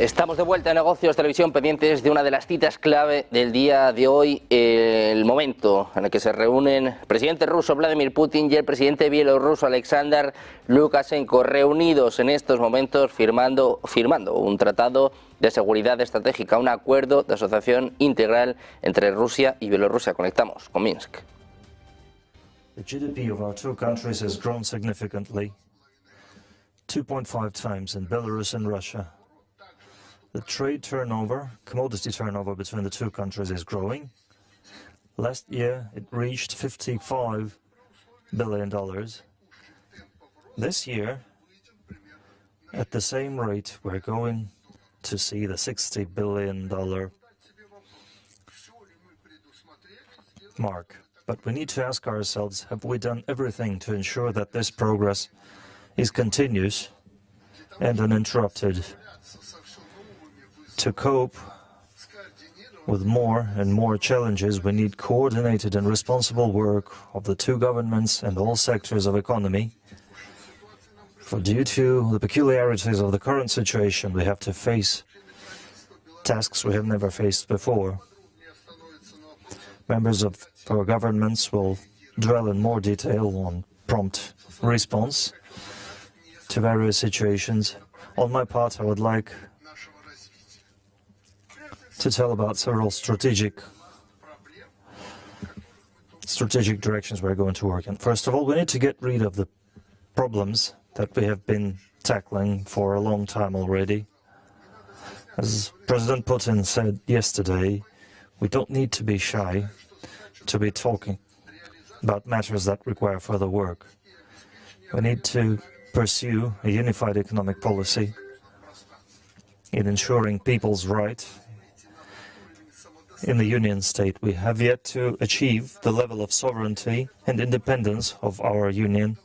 Estamos de vuelta en Negocios Televisión, pendientes de una de las citas clave del día de hoy, el momento en el que se reúnen el presidente ruso Vladímir Putin y el presidente bielorruso Alexandr Lukashenko, reunidos en estos momentos firmando un tratado de seguridad estratégica, un acuerdo de asociación integral entre Rusia y Bielorrusia. Conectamos con Minsk. The GDP of our two countries has grown significantly, 2.5 times in Belarus and Russia. The trade turnover, commodity turnover between the two countries is growing. Last year it reached $55 billion. This year, at the same rate, we're going to see the $60 billion mark. But we need to ask ourselves, have we done everything to ensure that this progress is continuous and uninterrupted? To cope with more and more challenges, we need coordinated and responsible work of the two governments and all sectors of economy. For due to the peculiarities of the current situation, we have to face tasks we have never faced before. Members of our governments will dwell in more detail on prompt response to various situations. On my part, I would like to tell about several strategic directions we're going to work in. First of all, we need to get rid of the problems that we have been tackling for a long time already. As President Putin said yesterday, we don't need to be shy to be talking about matters that require further work. We need to pursue a unified economic policy in ensuring people's right in the Union State. We have yet to achieve the level of sovereignty and independence of our Union,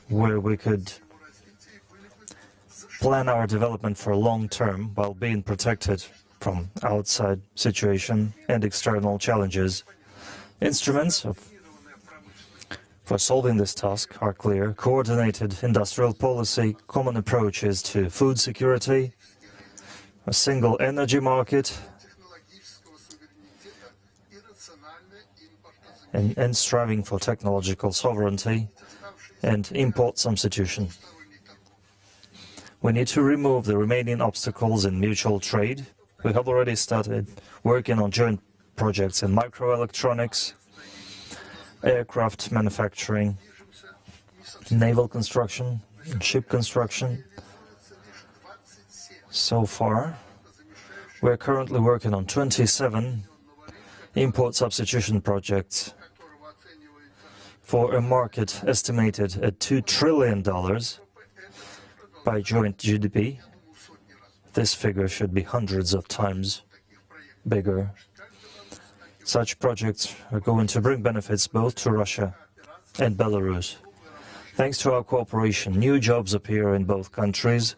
where we could plan our development for long term while being protected from outside situation and external challenges. Instruments for solving this task are clear: coordinated industrial policy, common approaches to food security, a single energy market, and striving for technological sovereignty and import substitution. We need to remove the remaining obstacles in mutual trade. We have already started working on joint projects in microelectronics, aircraft manufacturing, naval construction, and ship construction. So far, we're currently working on 27 import substitution projects for a market estimated at $2 trillion by joint GDP. This figure should be hundreds of times bigger. Such projects are going to bring benefits both to Russia and Belarus. Thanks to our cooperation, new jobs appear in both countries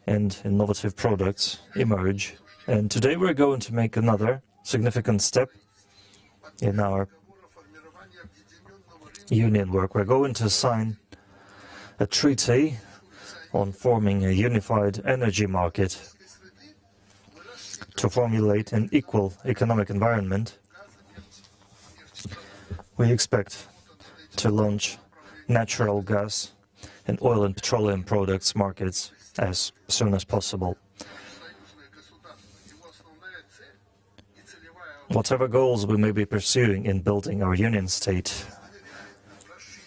and innovative products emerge. And today we're going to make another significant step in our union work. We're going to sign a treaty on forming a unified energy market to formulate an equal economic environment. We expect to launch natural gas and oil and petroleum products markets as soon as possible. Whatever goals we may be pursuing in building our union state,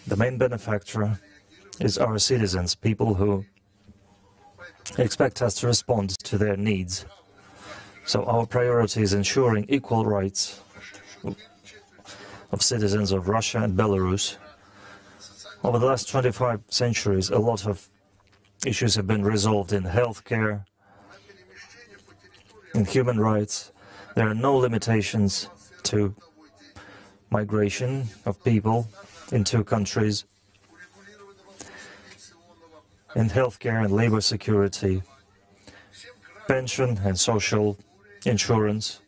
the main benefactor is our citizens, people who expect us to respond to their needs. So our priority is ensuring equal rights of citizens of Russia and Belarus. Over the last 25 centuries, a lot of issues have been resolved in healthcare, in human rights. There are no limitations to migration of people in two countries. In healthcare and labor security, pension and social insurance,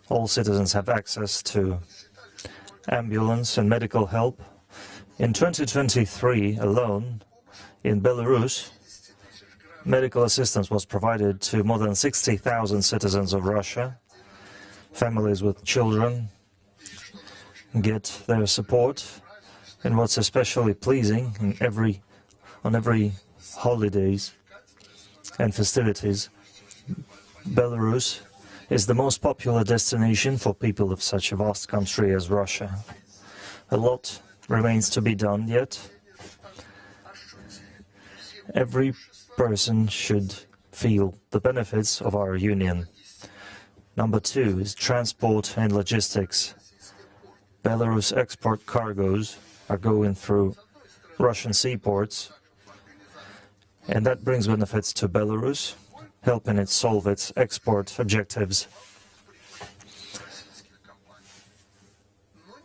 all citizens have access to ambulance and medical help. In 2023 alone, in Belarus, medical assistance was provided to more than 60,000 citizens of Russia. Families with children get their support. And what's especially pleasing, on every holidays and festivities, Belarus is the most popular destination for people of such a vast country as Russia. A lot remains to be done yet. Every person should feel the benefits of our union. Number 2 is transport and logistics. Belarus export cargoes are going through Russian seaports, and that brings benefits to Belarus, helping it solve its export objectives.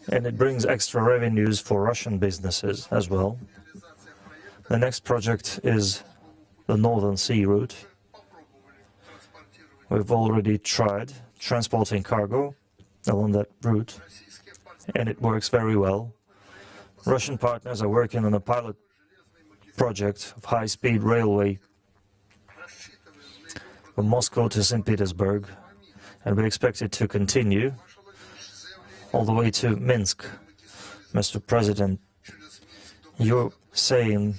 And it brings extra revenues for Russian businesses as well. The next project is the Northern Sea route. We've already tried transporting cargo along that route, and it works very well. Russian partners are working on a pilot project of high-speed railway from Moscow to St. Petersburg, and we expect it to continue all the way to Minsk. Mr. President, you're saying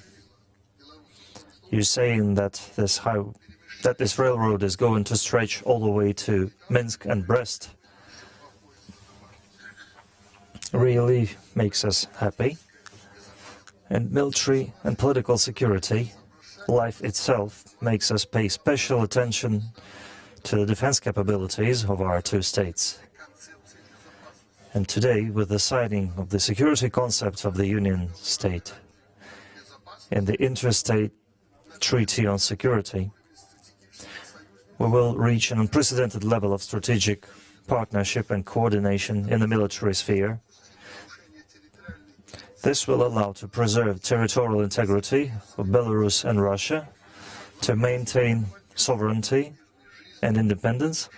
that this railroad is going to stretch all the way to Minsk and Brest. Really makes us happy. And military and political security, life itself, makes us pay special attention to the defense capabilities of our two states. And today, with the signing of the security concept of the Union State and the Interstate Treaty on Security, we will reach an unprecedented level of strategic partnership and coordination in the military sphere. This will allow to preserve territorial integrity of Belarus and Russia, to maintain sovereignty and independence,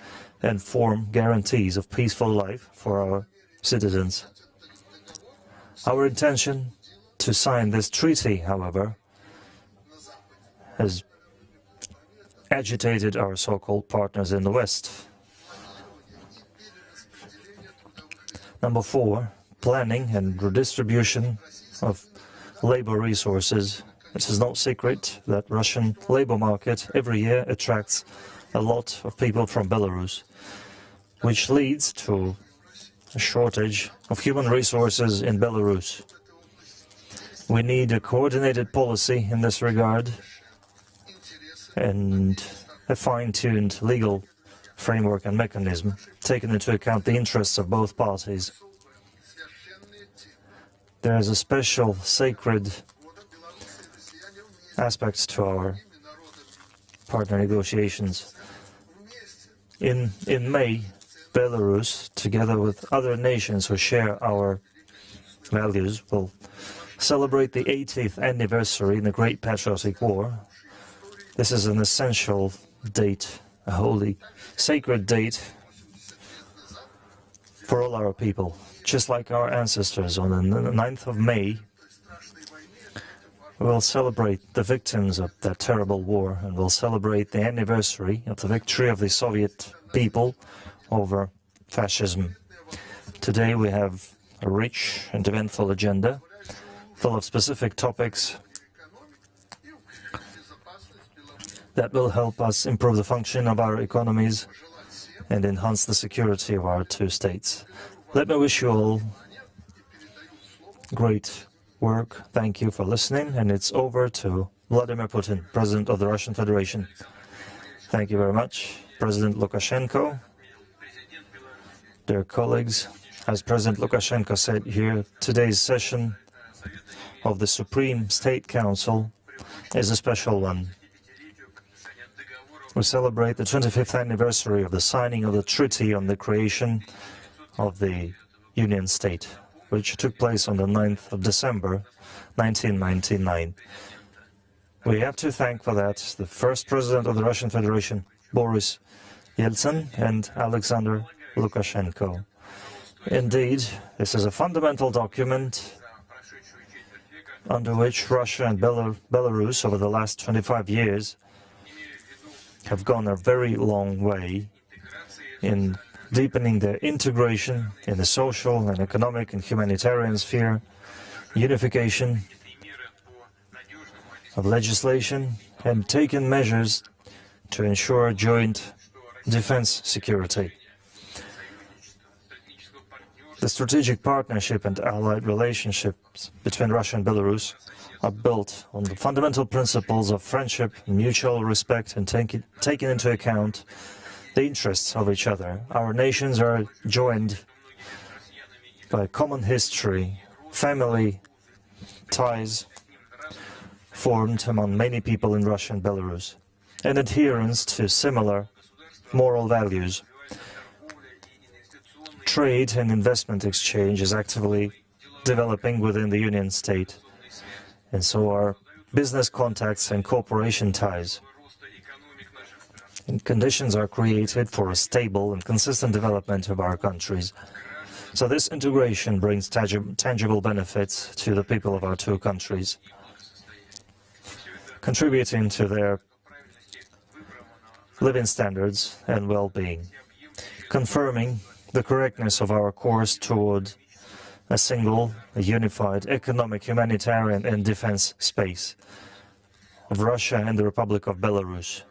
and form guarantees of peaceful life for our citizens. Our intention to sign this treaty, however, has agitated our so-called partners in the West. Number 4, planning and redistribution of labor resources. It is no secret that Russian labor market every year attracts a lot of people from Belarus, which leads to a shortage of human resources in Belarus. We need a coordinated policy in this regard and a fine-tuned legal framework and mechanism, taking into account the interests of both parties. There is a special sacred aspect to our partner negotiations. In May, Belarus, together with other nations who share our values, will celebrate the 80th anniversary in the Great Patriotic War. This is an essential date, a holy, sacred date for all our people. Just like our ancestors, on the 9th of May, we'll celebrate the victims of that terrible war, and we'll celebrate the anniversary of the victory of the Soviet people over fascism. Today we have a rich and eventful agenda, full of specific topics that will help us improve the function of our economies and enhance the security of our two states. Let me wish you all great work. Thank you for listening, and it's over to Vladimir Putin, President of the Russian Federation. Thank you very much, President Lukashenko. Dear colleagues, as President Lukashenko said here, today's session of the Supreme State Council is a special one. We celebrate the 25th anniversary of the signing of the Treaty on the Creation of the Union State, which took place on the 9th of December 1999. We have to thank for that the first President of the Russian Federation, Boris Yeltsin, and Alexandr Lukashenko. Indeed, this is a fundamental document under which Russia and Belarus over the last 25 years have gone a very long way in deepening their integration in the social and economic and humanitarian sphere, unification of legislation, and taken measures to ensure joint defense security. The strategic partnership and allied relationships between Russia and Belarus are built on the fundamental principles of friendship, mutual respect, and taking into account the interests of each other. Our nations are joined by a common history, family ties formed among many people in Russia and Belarus, and adherence to similar moral values. Trade and investment exchange is actively developing within the Union State, and so are business contacts and cooperation ties. And conditions are created for a stable and consistent development of our countries. So this integration brings tangible benefits to the people of our two countries, contributing to their living standards and well-being, confirming the correctness of our course toward a single, unified economic, humanitarian and defense space of Russia and the Republic of Belarus.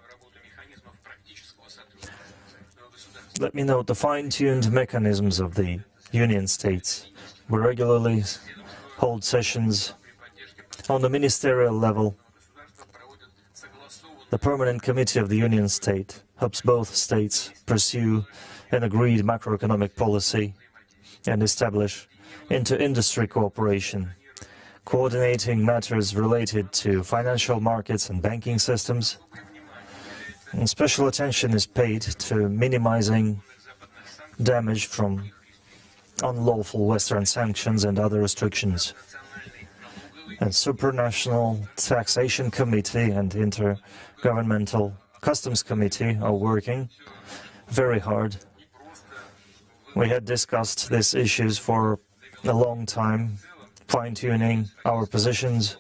Let me note the fine-tuned mechanisms of the Union States. We regularly hold sessions on the ministerial level. The Permanent Committee of the Union State helps both states pursue an agreed macroeconomic policy and establish inter-industry cooperation, coordinating matters related to financial markets and banking systems. And special attention is paid to minimizing damage from unlawful Western sanctions and other restrictions. And Supranational Taxation Committee and Intergovernmental Customs Committee are working very hard. We had discussed these issues for a long time, fine-tuning our positions.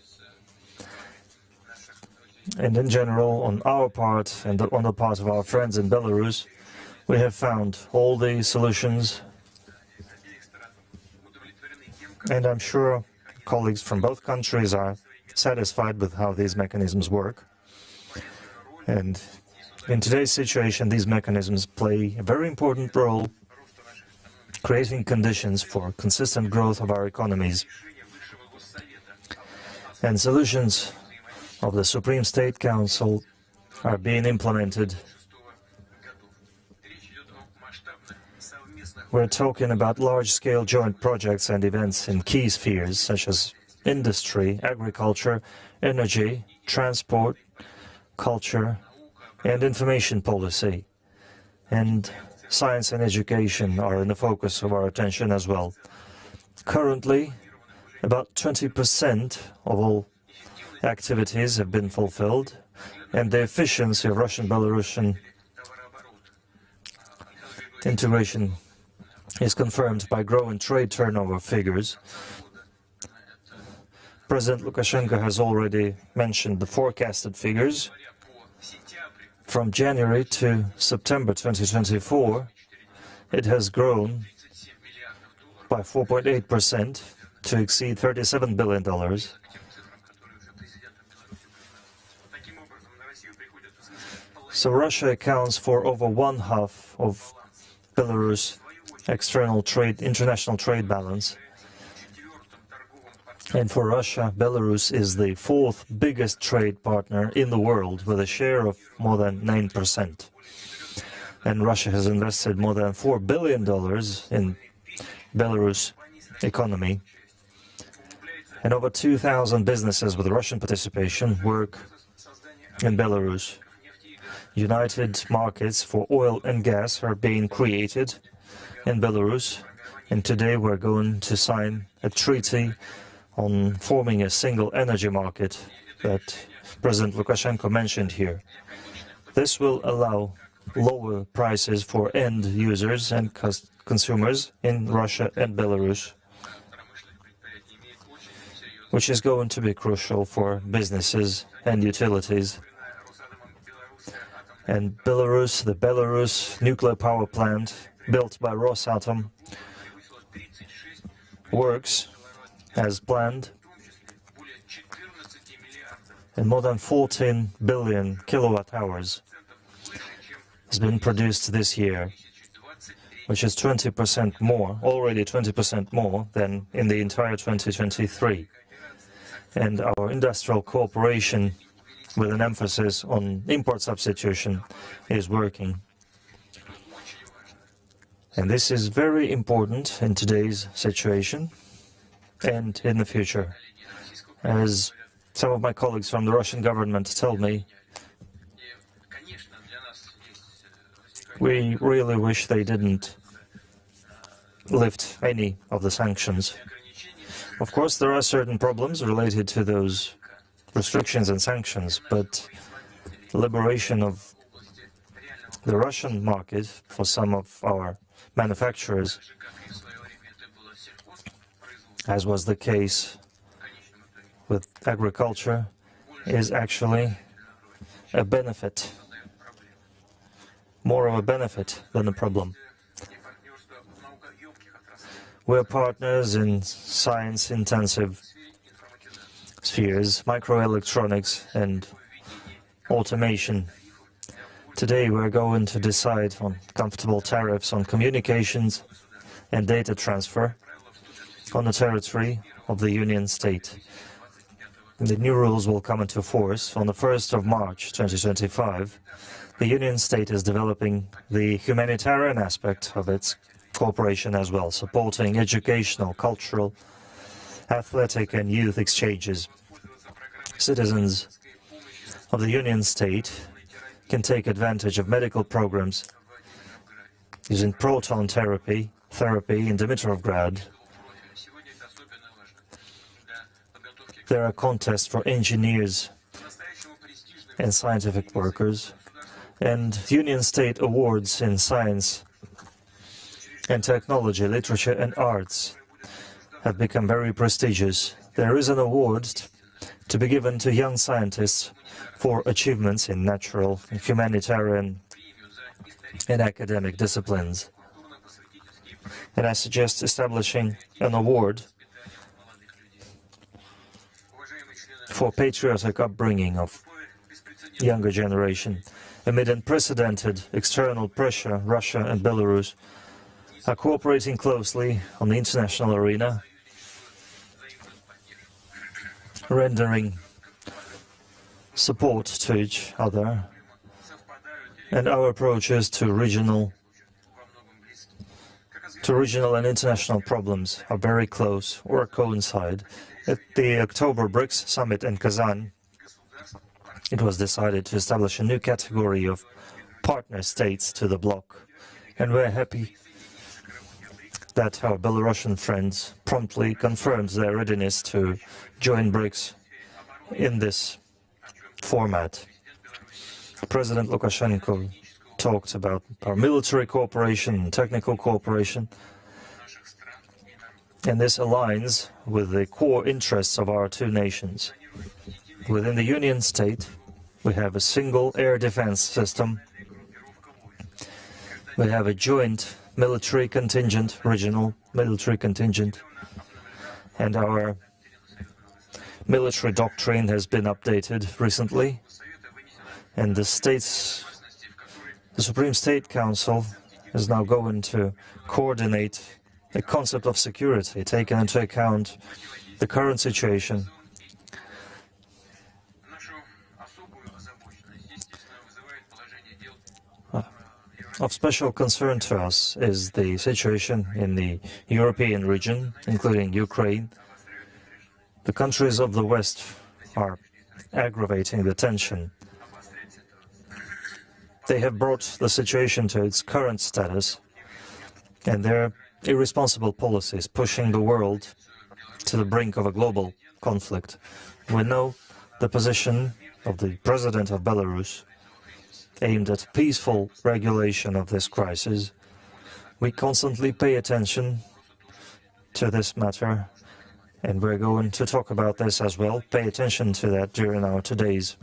And in general, on our part and on the part of our friends in Belarus, we have found all the solutions. And I'm sure colleagues from both countries are satisfied with how these mechanisms work. And in today's situation, these mechanisms play a very important role, creating conditions for consistent growth of our economies. And solutions of the Supreme State Council are being implemented. We're talking about large-scale joint projects and events in key spheres such as industry, agriculture, energy, transport, culture, and information policy. And science and education are in the focus of our attention as well. Currently, about 20% of all activities have been fulfilled, and the efficiency of Russian-Belarusian integration is confirmed by growing trade turnover figures. President Lukashenko has already mentioned the forecasted figures. From January to September 2024, it has grown by 4.8% to exceed $37 billion. So Russia accounts for over one-half of Belarus' international trade balance. And for Russia, Belarus is the fourth biggest trade partner in the world, with a share of more than 9%. And Russia has invested more than $4 billion in Belarus economy. And over 2,000 businesses with Russian participation work in Belarus. United markets for oil and gas are being created in Belarus. And today we're going to sign a treaty on forming a single energy market that President Lukashenko mentioned here. This will allow lower prices for end users and consumers in Russia and Belarus, which is going to be crucial for businesses and utilities. And Belarus, the Belarus nuclear power plant built by Rosatom, works as planned, and more than 14 billion kilowatt hours has been produced this year, which is 20% more, already 20% more than in the entire 2023. And our industrial cooperation, with an emphasis on import substitution, is working. And this is very important in today's situation and in the future. As some of my colleagues from the Russian government tell me, we really wish they didn't lift any of the sanctions. Of course, there are certain problems related to those restrictions and sanctions, but liberation of the Russian market for some of our manufacturers, as was the case with agriculture, is actually a benefit, more of a benefit than a problem. We're partners in science-intensive spheres, microelectronics and automation. Today we're going to decide on comfortable tariffs on communications and data transfer on the territory of the Union State. The new rules will come into force on the 1st of March 2025. The Union State is developing the humanitarian aspect of its cooperation as well, supporting educational, cultural, athletic and youth exchanges. Citizens of the Union State can take advantage of medical programs using proton therapy in Dimitrovgrad. There are contests for engineers and scientific workers, and Union State awards in science and technology, literature and arts have become very prestigious. There is an award to be given to young scientists for achievements in natural, humanitarian and academic disciplines. And I suggest establishing an award for patriotic upbringing of younger generation. Amid unprecedented external pressure, Russia and Belarus are cooperating closely on the international arena, rendering support to each other, and our approaches to regional and international problems are very close or coincide. At the October BRICS summit in Kazan, it was decided to establish a new category of partner states to the bloc, and we're happy that our Belarusian friends promptly confirmed their readiness to join BRICS in this format. President Lukashenko talked about our military cooperation and technical cooperation, and this aligns with the core interests of our two nations. Within the Union State, we have a single air defense system. We have a joint military contingent, regional military contingent, and our military doctrine has been updated recently, and the Supreme State Council is now going to coordinate the concept of security, taking into account the current situation. Of special concern to us is the situation in the European region, including Ukraine. The countries of the West are aggravating the tension. They have brought the situation to its current status, and their irresponsible policies pushing the world to the brink of a global conflict. We know the position of the President of Belarus, aimed at peaceful regulation of this crisis. We constantly pay attention to this matter, and we're going to talk about this as well. Pay attention to that during our today's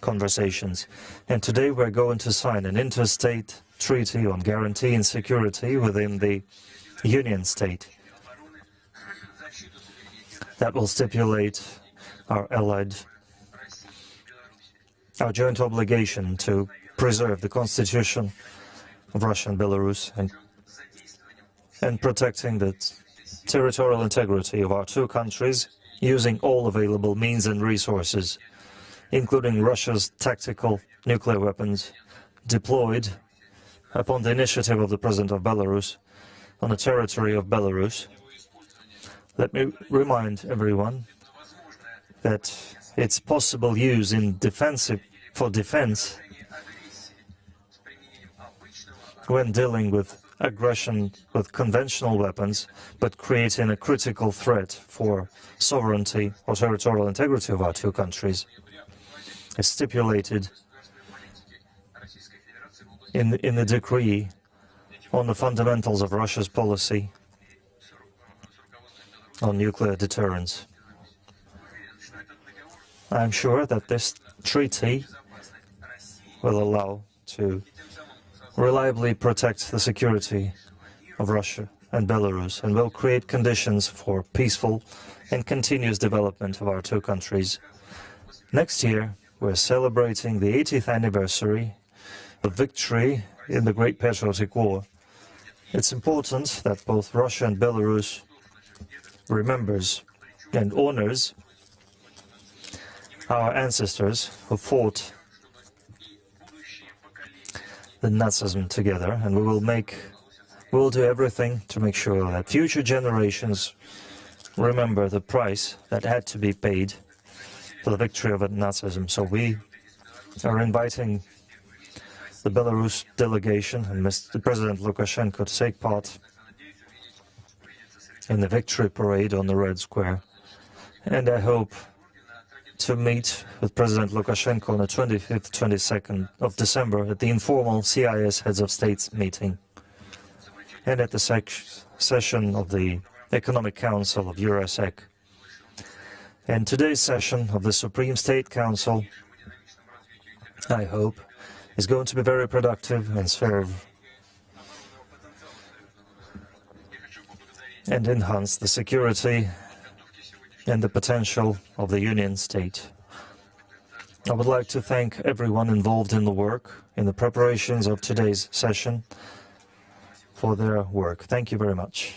conversations. And today we're going to sign an interstate treaty on guarantee and security within the Union State. That will stipulate our joint obligation to preserve the constitution of Russia and Belarus and protecting the territorial integrity of our two countries using all available means and resources, including Russia's tactical nuclear weapons deployed upon the initiative of the President of Belarus on the territory of Belarus. Let me remind everyone that its possible use for defense when dealing with aggression with conventional weapons, but creating a critical threat for sovereignty or territorial integrity of our two countries, is stipulated in the decree on the fundamentals of Russia's policy on nuclear deterrence. I'm sure that this treaty will allow to reliably protect the security of Russia and Belarus and will create conditions for peaceful and continuous development of our two countries. Next year, we're celebrating the 80th anniversary of victory in the Great Patriotic War. It's important that both Russia and Belarus remembers and honors our ancestors who fought the Nazism together, and we will do everything to make sure that future generations remember the price that had to be paid for the victory over Nazism. So we are inviting the Belarus delegation and Mr. President Lukashenko to take part in the victory parade on the Red Square. And I hope to meet with President Lukashenko on the 25th, 22nd of December at the informal CIS Heads of States meeting and at the session of the Economic Council of EUROSEC. And today's session of the Supreme State Council, I hope, is going to be very productive and serve and enhance the security and the potential of the Union State. I would like to thank everyone involved in the work, in the preparations of today's session, for their work. Thank you very much.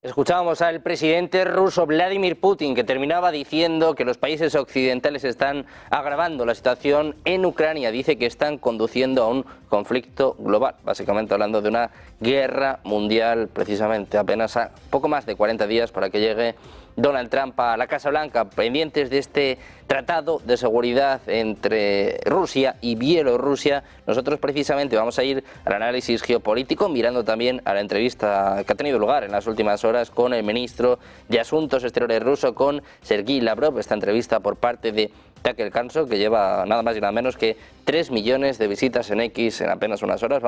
Escuchábamos al presidente ruso Vladímir Putin, que terminaba diciendo que los países occidentales están agravando la situación en Ucrania. Dice que están conduciendo a un conflicto global, básicamente hablando de una guerra mundial, precisamente apenas a poco más de 40 días para que llegue Donald Trump a la Casa Blanca, pendientes de este tratado de seguridad entre Rusia y Bielorrusia. Nosotros precisamente vamos a ir al análisis geopolítico, mirando también a la entrevista que ha tenido lugar en las últimas horas con el ministro de Asuntos Exteriores ruso, con Sergei Lavrov. Esta entrevista por parte de Tucker Carlson, que lleva nada más y nada menos que 3 millones de visitas en X en apenas unas horas.